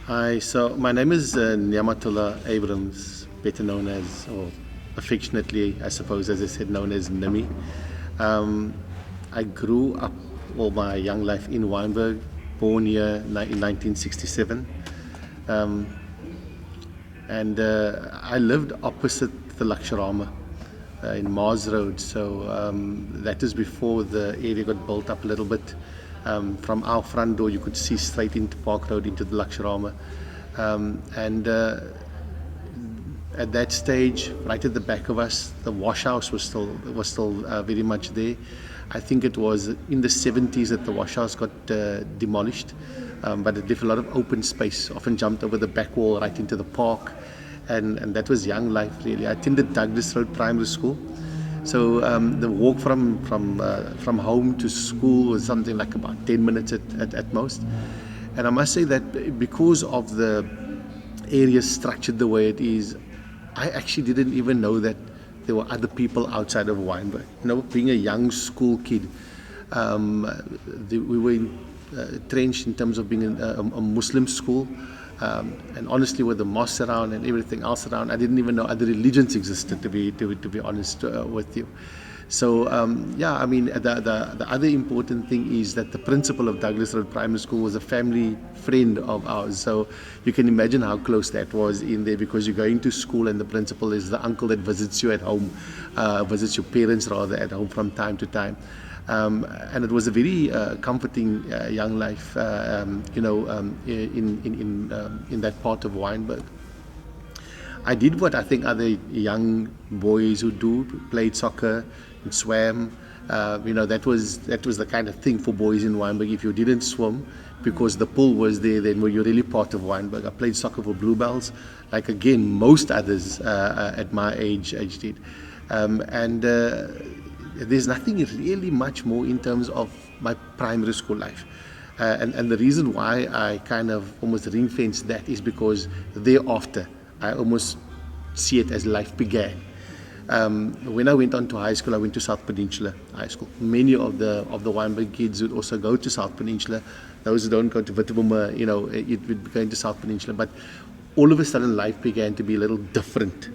So my name is Nieamatuallah Abrams, better known as, or affectionately, I suppose, as I said, known as Nimmy. Um, I grew up all my young life in Wynberg, born here in 1967, um, and I lived opposite the Lakshorama in Mars Road. So that is before the area got built up a little bit. From our front door, you could see straight into Park Road, into the Lakshorama. And at that stage, right at the back of us, the wash house was still very much there. I think it was in the 70s that the wash house got demolished, but it left a lot of open space. Often jumped over the back wall right into the park, and that was young life really. I attended Douglas Road Primary School. So the walk from home to school was something like about 10 minutes at most. And I must say that because of the area structured the way it is, I actually didn't even know that there were other people outside of Wynberg. You know, being a young school kid, we were entrenched in terms of being a Muslim school. And honestly, with the mosques around and everything else around, I didn't even know other religions existed. To be honest with you, so yeah, I mean, the other important thing is that the principal of Douglas Road Primary School was a family friend of ours. So you can imagine how close that was in there, because you're going to school and the principal is the uncle that visits you at home, visits your parents rather at home from time to time. And it was a very comforting young life, in that part of Wynberg. I did what I think other young boys who do, played soccer and swam. That was the kind of thing for boys in Wynberg. If you didn't swim because the pool was there, then were you really part of Wynberg. I played soccer for Bluebells, like again most others at my age did. There's nothing really much more in terms of my primary school life. And the reason why I kind of almost ring-fenced that is because thereafter, I almost see it as life began. When I went on to high school, I went to South Peninsula High School. Many of the Wynberg kids would also go to South Peninsula. Those who don't go to Witboma, it would be going to South Peninsula. But all of a sudden, life began to be a little different.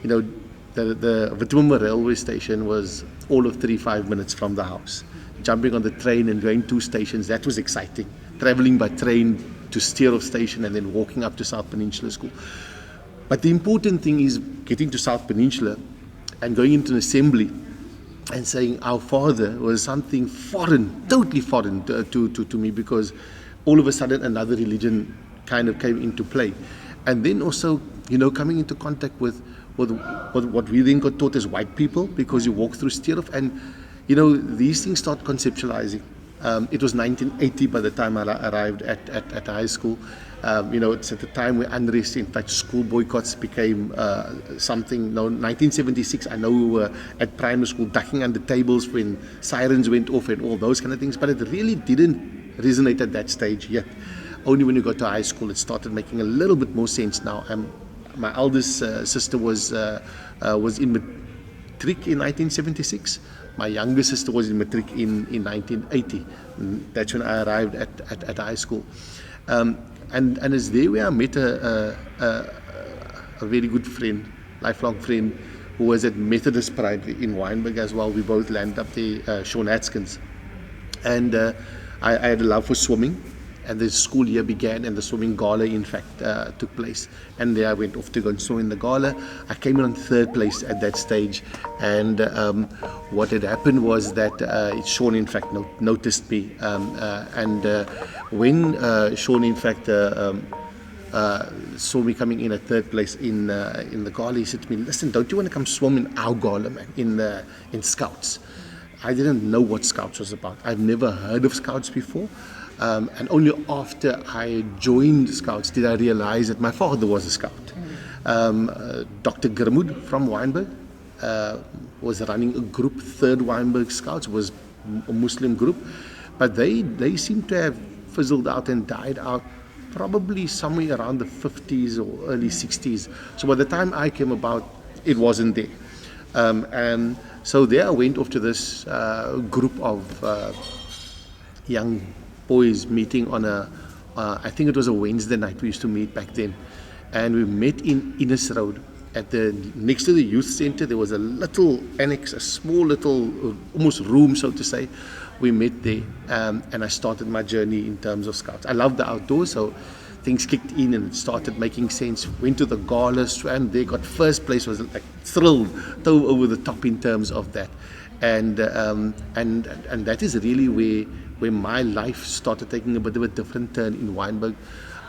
The Witboma railway station was all of 35 minutes from the house. Jumping on the train and going 2 stations, that was exciting. Traveling by train to Steerhof station and then walking up to South Peninsula School. But the important thing is getting to South Peninsula and going into an assembly and saying our father was something foreign, totally foreign to me, because all of a sudden another religion kind of came into play. And then also, coming into contact with what we then got taught as white people, because you walk through Steerhof and, these things start conceptualizing. It was 1980 by the time I arrived at high school. It's at the time where unrest, in fact, school boycotts became something. 1976, I know we were at primary school ducking under tables when sirens went off and all those kind of things, but it really didn't resonate at that stage yet. Only when you got to high school, it started making a little bit more sense now. My eldest sister was in matric in 1976. My younger sister was in matric in 1980. That's when I arrived at high school. And it's there where I met a very good friend, lifelong friend, who was at Methodist Primary in Wynberg as well. We both landed up there, Sean Atskins. And I had a love for swimming. And the school year began, and the swimming gala, in fact, took place. And there I went off to go and swim in the gala. I came in on 3rd place at that stage. And what had happened was that Sean, in fact, noticed me. When Sean, in fact, saw me coming in at 3rd place in the gala, he said to me, "Listen, don't you want to come swim in our gala, man, in Scouts?" I didn't know what Scouts was about. I've never heard of Scouts before. And only after I joined Scouts did I realize that my father was a Scout. Dr. Gurmud from Wynberg was running a group, 3rd Wynberg Scouts, was a Muslim group, but they seem to have fizzled out and died out probably somewhere around the 50s or early 60s. So by the time I came about, it wasn't there. And so there I went off to this group of young boys meeting on I think it was a Wednesday night we used to meet back then. And we met in Innes Road. Next to the youth center, there was a little annex, a small little, almost room, so to say. We met there, and I started my journey in terms of Scouts. I love the outdoors, so things kicked in and it started making sense. Went to the galas, and they got first place, was like thrilled, over the top in terms of that. And that is really where my life started taking a bit of a different turn in Wynberg.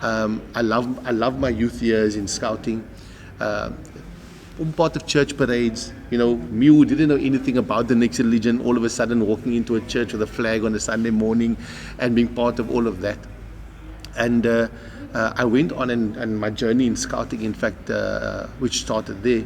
I love my youth years in scouting. I'm part of church parades, me who didn't know anything about the next religion, all of a sudden walking into a church with a flag on a Sunday morning and being part of all of that. And I went on, and my journey in scouting, in fact, which started there,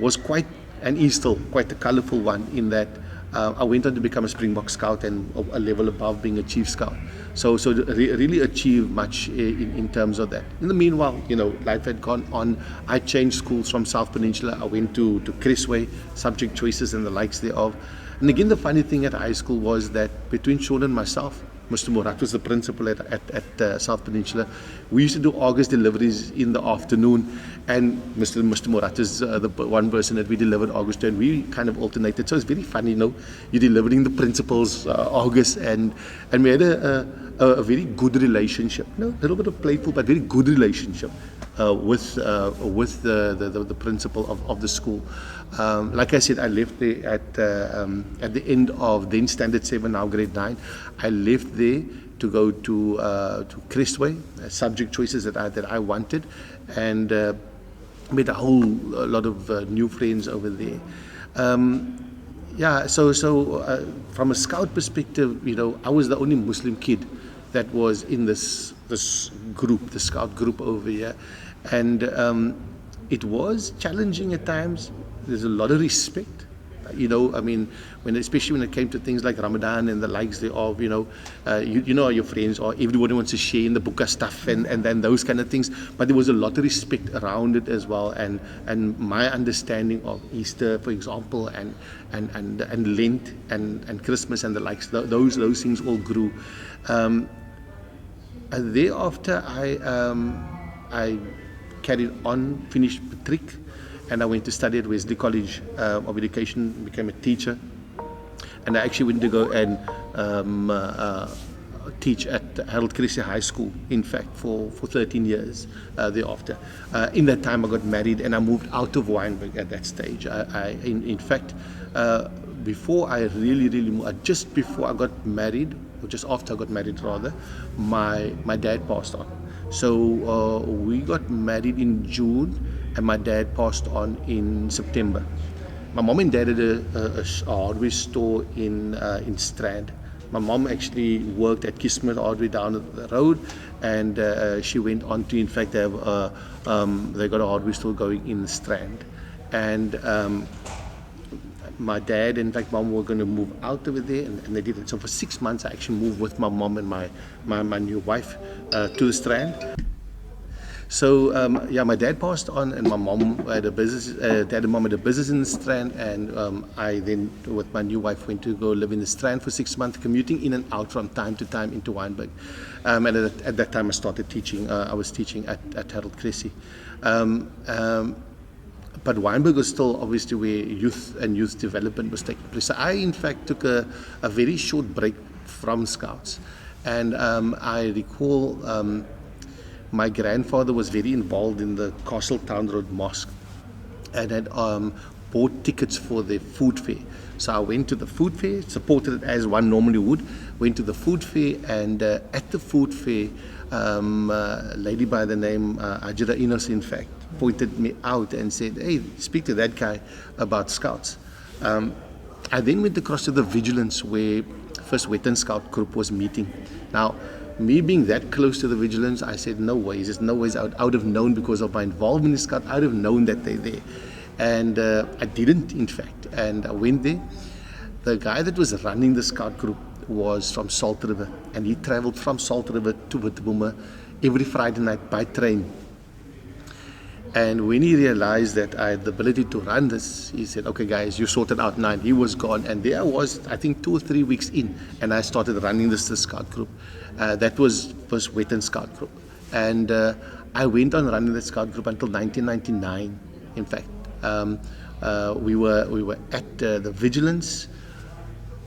was quite, and is still quite a colorful one, in that I went on to become a Springbok Scout and a level above being a Chief Scout. So really achieved much in terms of that. In the meanwhile, life had gone on. I changed schools from South Peninsula. I went to Cressway, subject choices and the likes thereof. And again, the funny thing at high school was that between Sean and myself, Mr. Morat was the principal at South Peninsula. We used to do August deliveries in the afternoon, and Mr. Morat is the one person that we delivered August to, and we kind of alternated. So it's very funny, you're delivering the principal's August, and we had a very good relationship. A little bit of playful, but very good relationship with the principal of the school. Like I said, I left there at the end of then Standard 7, now Grade 9. I left there to go to Crestway, subject choices that I wanted, and made a whole lot of new friends over there. So from a scout perspective, I was the only Muslim kid that was in this group, the scout group over here, and it was challenging at times. There's a lot of respect, especially when it came to things like Ramadan and the likes thereof, your friends, or everybody wants to share in the buka stuff and then those kind of things. But there was a lot of respect around it as well, and my understanding of Easter, for example, and Lent and Christmas and the likes, those things all grew. And thereafter, I carried on, finished matric, and I went to study at Wesley College of Education, became a teacher, and I actually went to go and teach at Harold Christie High School, in fact, for 13 years thereafter. In that time, I got married, and I moved out of Wynberg at that stage. In fact, before I really moved, just before I got married, or just after I got married rather, my dad passed on. So we got married in June, and my dad passed on in September. My mom and dad had a hardware store in Strand. My mom actually worked at Kismet all the way down the road, and she went on to, in fact, have they got a hardware store going in Strand. And my dad and, in fact, mom were going to move out over there, and they did it. So for 6 months, I actually moved with my mom and my new wife to the Strand. So my dad passed on, and my mom had a business. Dad and mom had a business in the Strand, and I then, with my new wife, went to go live in the Strand for 6 months, commuting in and out from time to time into Wynberg. And at that time, I started teaching. I was teaching at Harold Cressy. But Wynberg was still obviously where youth development was taking place. So I, in fact, took a very short break from Scouts, and I recall. My grandfather was very involved in the Castletown Road Mosque and had bought tickets for the food fair. So I went to the food fair, supported it as one normally would, went to the food fair, and at the food fair, a lady by the name Ajira Inos, in fact, pointed me out and said, "Hey, speak to that guy about Scouts." I then went across to the Vigilance, where first Western Scout group was meeting. Now, me being that close to the Vigilance, I said, no ways, there's no ways. I would have known, because of my involvement in Scout, I would have known that they're there. And I didn't, in fact. And I went there. The guy that was running the Scout group was from Salt River, and he traveled from Salt River to Witboom every Friday night by train. And when he realized that I had the ability to run this, he said, okay, guys, you sorted out 9. He was gone. And there I was, I think, 2 or 3 weeks in, and I started running this scout group. That was first Witten Scout Group. And I went on running the scout group until 1999, in fact. We were at the Vigilance.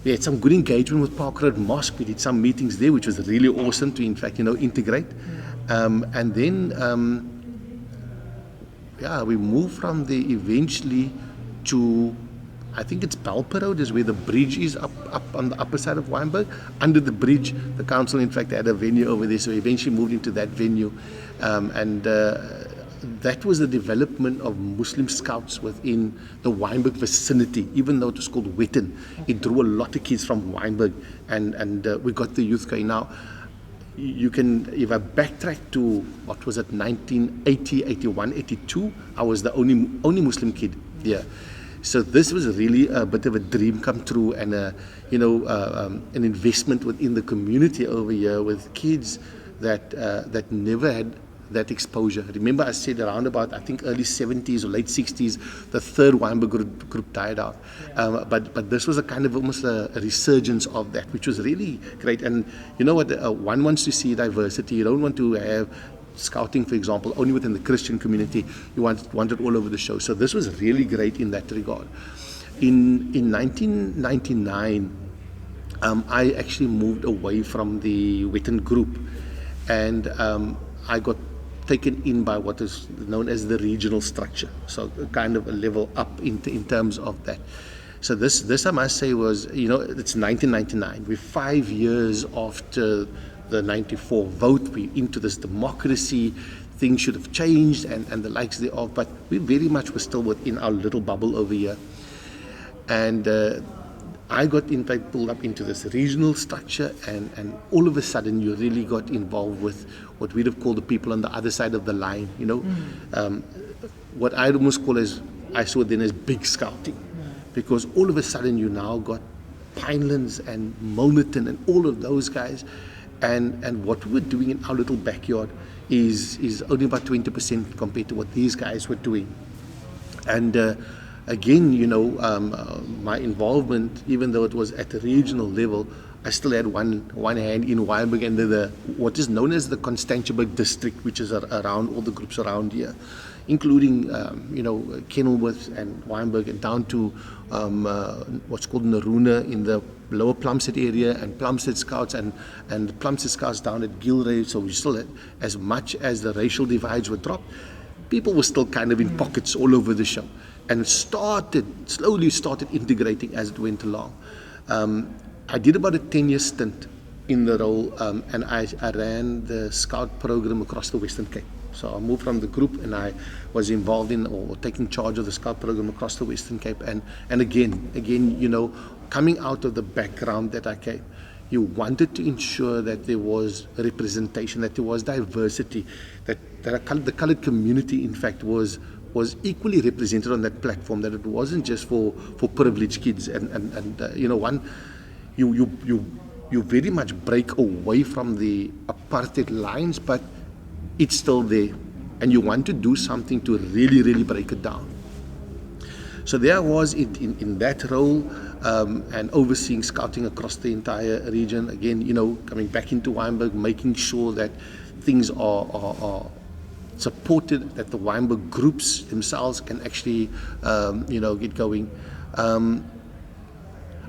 We had some good engagement with Park Road Mosque. We did some meetings there, which was really awesome to, in fact, integrate. And then... we moved from there eventually to, I think it's Balper Road, is where the bridge is up on the upper side of Wynberg. Under the bridge, the council, in fact, had a venue over there, so we eventually moved into that venue. That was the development of Muslim scouts within the Wynberg vicinity. Even though it was called Witten, it drew a lot of kids from Wynberg, and we got the youth going. Now, you can, if I backtrack to, what was it, 1980, 81, 82, I was the only Muslim kid there. So this was really a bit of a dream come true, and an investment within the community over here with kids that never had that exposure. Remember, I said around about, I think, early 70s or late 60s, the third Wynberg group died out. But this was a kind of almost a resurgence of that, which was really great. And you know what? One wants to see diversity. You don't want to have scouting, for example, only within the Christian community. You want it all over the show. So this was really great in that regard. In 1999, I actually moved away from the Witten group, and I got taken in by what is known as the regional structure, so kind of a level up in terms of that. So this I must say was, it's 1999. We're 5 years after the 94 vote. We're into this democracy. Things should have changed and the likes thereof, but we very much were still within our little bubble over here. And I got, in fact, pulled up into this regional structure, and all of a sudden you really got involved with what we'd have called the people on the other side of the line, what I'd almost call I saw then as big scouting, because all of a sudden you now got Pinelands and Milnerton and all of those guys, and what we were doing in our little backyard is only about 20% compared to what these guys were doing. And again, my involvement, even though it was at a regional level, I still had one hand in Wynberg and what is known as the Constantiaberg district, which is around all the groups around here, including Kenilworth and Wynberg, and down to what's called Naruna in the lower Plumstead area, and Plumstead Scouts and Plumstead Scouts down at Gilray. So we still had, as much as the racial divides were dropped, people were still kind of in pockets all over the show, and slowly started integrating as it went along. I did about a 10-year stint in the role, and I ran the scout program across the Western Cape. So I moved from the group, and I was involved in or taking charge of the scout program across the Western Cape. And again, coming out of the background that I came, you wanted to ensure that there was representation, that there was diversity, that the colored community, in fact, was equally represented on that platform, that it wasn't just for privileged kids. You very much break away from the apartheid lines, but it's still there, and you want to do something to really, really break it down. So there I was in that role, and overseeing scouting across the entire region. Again, coming back into Wynberg, making sure that things are supported, that the Wynberg groups themselves can actually, get going.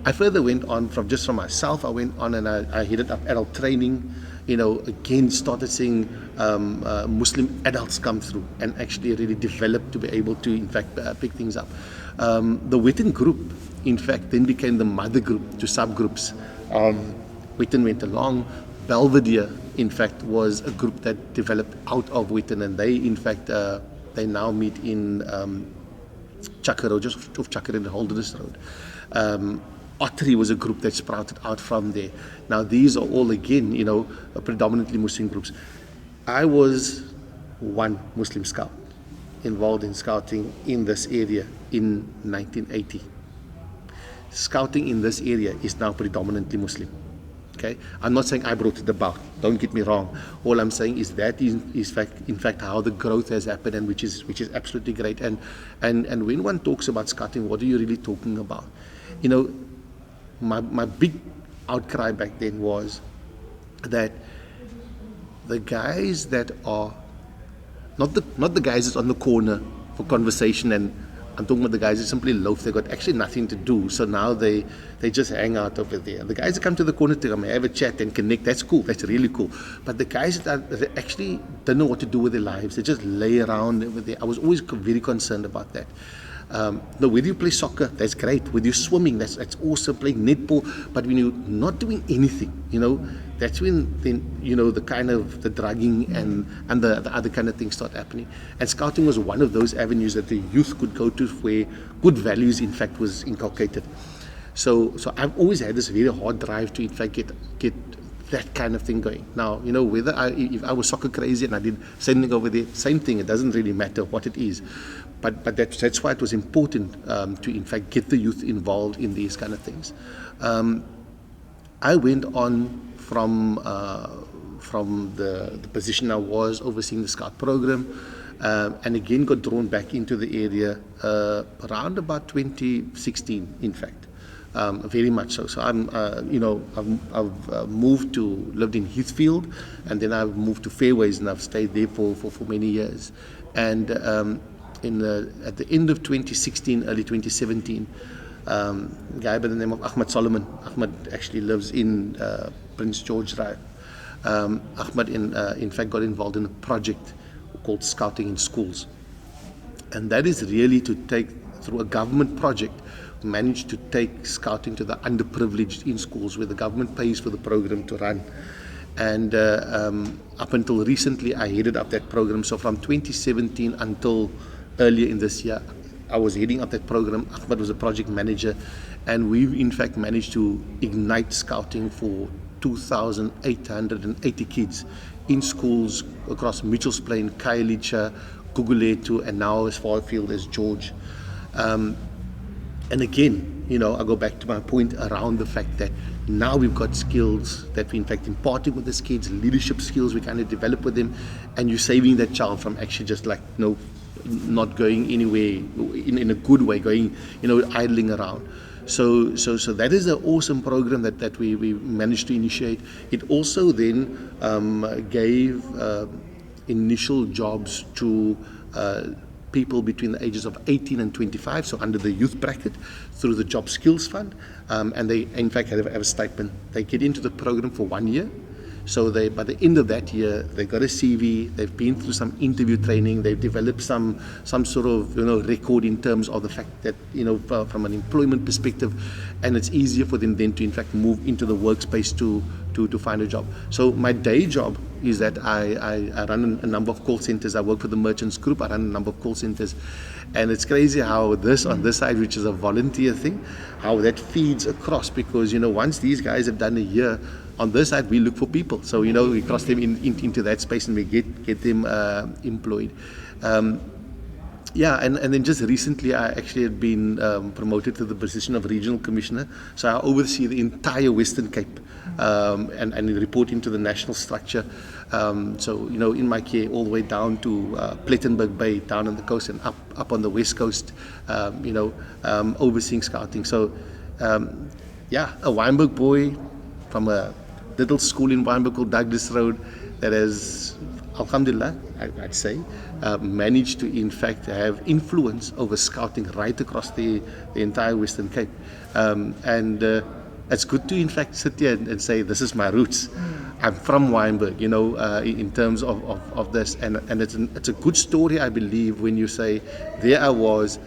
I further went on from myself. I went on and I headed up adult training. Again, started seeing Muslim adults come through and actually really develop to be able to, in fact, pick things up. The Witten group, in fact, then became the mother group to subgroups. Witten went along. Belvedere, in fact, was a group that developed out of Witten, and they, in fact, they now meet in Chakra Road, just off Chakra and Holderness Road. Ottery was a group that sprouted out from there. Now, these are all, again, predominantly Muslim groups. I was one Muslim scout involved in scouting in this area in 1980. Scouting in this area is now predominantly Muslim. Okay, I'm not saying I brought it about. Don't get me wrong. All I'm saying is that is in fact how the growth has happened, and which is absolutely great. And when one talks about scouting, what are you really talking about? You know, my big outcry back then was that the guys that are not the guys that's on the corner for conversation, and I'm talking about the guys that simply loaf. They got actually nothing to do, so now they just hang out over there. The guys that come to the corner to come have a chat and connect, that's cool, that's really cool. But the guys that actually don't know what to do with their lives, they just lay around over there. I was always very concerned about that. No, whether you play soccer, that's great. Whether you're swimming, that's awesome. Playing netball, but when you're not doing anything, that's when then the kind of the drugging and the other kind of things start happening. And scouting was one of those avenues that the youth could go to where good values, in fact, was inculcated. So I've always had this very hard drive to, in fact, get that kind of thing going. Now, whether if I was soccer crazy and I did same thing over there, same thing. It doesn't really matter what it is. But that's why it was important to, in fact, get the youth involved in these kind of things. I went on from the position I was overseeing the Scout program, and again got drawn back into the area around about 2016, in fact. Very much so. So I've moved to, lived in Heathfield, and then I've moved to Fairways, and I've stayed there for many years. And at the end of 2016, early 2017, a guy by the name of Ahmed Solomon. Ahmed actually lives in Prince George Drive. Ahmed, in fact, got involved in a project called Scouting in Schools. And that is really to take, through a government project, managed to take scouting to the underprivileged in schools, where the government pays for the program to run. And up until recently, I headed up that program. So from 2017 until earlier in this year, I was heading up that program. Ahmed was a project manager, and we've in fact managed to ignite scouting for 2,880 kids in schools across Mitchells Plain, Khayelitsha, Gugulethu, and now as far afield as George. And again, I go back to my point around the fact that now we've got skills that we in fact imparting with these kids, leadership skills we kind of develop with them, and you're saving that child from actually just not going anywhere in a good way, going, idling around. So that is an awesome program that we managed to initiate. It also then gave initial jobs to people between the ages of 18 and 25, so under the youth bracket, through the Job Skills Fund, and they in fact have a stipend. They get into the program for 1 year. So by the end of that year, they got a CV, they've been through some interview training, they've developed some sort of record in terms of the fact that from an employment perspective, and it's easier for them then to in fact move into the workspace to find a job. So my day job is that I run a number of call centers. I work for the Merchants Group. I run a number of call centers, and it's crazy how this on this side, which is a volunteer thing, how that feeds across, because once these guys have done a year on this side, we look for people. So we cross them into that space, and we get them employed. And then just recently I actually had been promoted to the position of regional commissioner, so I oversee the entire Western Cape, and report into the national structure. So in my care, all the way down to Plettenberg Bay, down on the coast, and up on the west coast, overseeing scouting. So a Wynberg boy from a little school in Wynberg called Douglas Road that has, alhamdulillah, I'd say, managed to in fact have influence over scouting right across the entire Western Cape. It's good to in fact sit here and say, this is my roots. I'm from Wynberg, in terms of this. And it's a good story, I believe, when you say, there I was,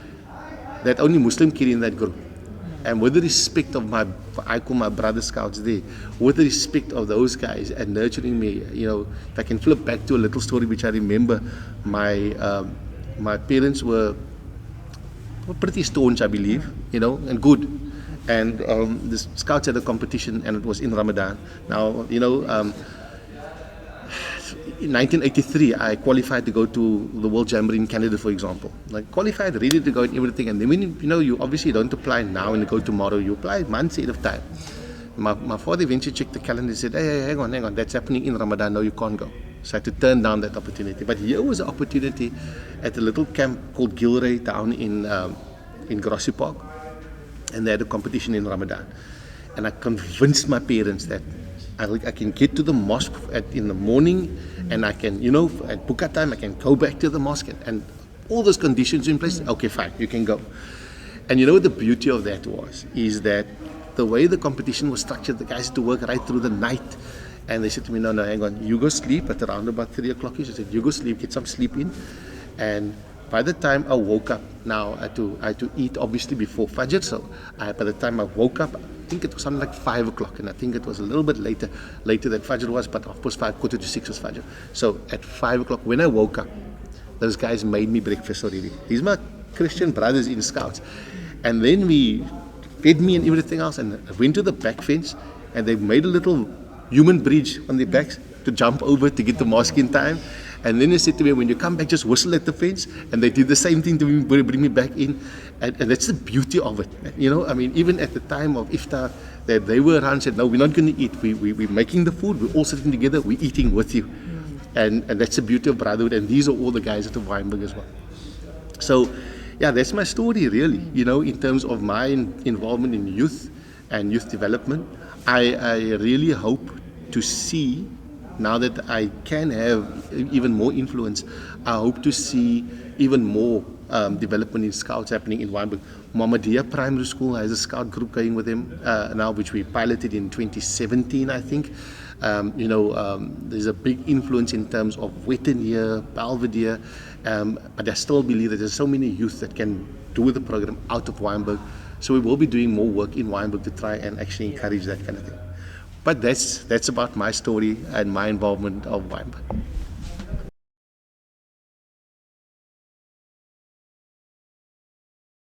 that only Muslim kid in that group. And with the respect of I call my brother scouts there, with the respect of those guys and nurturing me, if I can flip back to a little story which I remember, my parents were pretty staunch, I believe, and good. And the scouts had a competition, and it was in Ramadan. Now, in 1983, I qualified to go to the World Jamboree in Canada, for example. Like, qualified, ready to go and everything. And then when you obviously don't apply now and you go tomorrow, you apply months ahead of time. My father eventually checked the calendar and said, hey, hang on, that's happening in Ramadan, no, you can't go. So I had to turn down that opportunity. But here was an opportunity at a little camp called Gilray down in Grassy Park, and they had a competition in Ramadan. And I convinced my parents that I can get to the mosque in the morning, and I can, at Buka time, I can go back to the mosque, and all those conditions in place. Okay, fine, you can go. And you know what the beauty of that is that the way the competition was structured, the guys had to work right through the night. And they said to me, no, hang on, you go sleep at around about 3 o'clock. I said, you go sleep, get some sleep in. And by the time I woke up, now I had to eat obviously before Fajr. So by the time I woke up, I think it was something like 5 o'clock. And I think it was a little bit later than Fajr was, but of course 5, quarter to 6 was Fajr. So at 5 o'clock, when I woke up, those guys made me breakfast already. These are my Christian brothers in Scouts. And then we fed me and everything else, and I went to the back fence, and they made a little human bridge on their backs to jump over to get to mosque in time. And then they said to me, when you come back, just whistle at the fence. And they did the same thing to me, bring me back in. And that's the beauty of it. Even at the time of iftar, that they were around and said, no, we're not going to eat. We're making the food. We're all sitting together. We're eating with you. And that's the beauty of brotherhood. And these are all the guys at the Wynberg as well. So, yeah, that's my story really, in terms of my involvement in youth and youth development. I really hope to see, now that I can have even more influence, I hope to see even more development in Scouts happening in Wynberg. Muhammadiyah Primary School has a Scout group going with them now, which we piloted in 2017, I think. There's a big influence in terms of Wettenheer, Belvedere, but I still believe that there's so many youth that can do the program out of Wynberg. So we will be doing more work in Wynberg to try and actually encourage that kind of thing. But that's about my story and my involvement of Wynberg.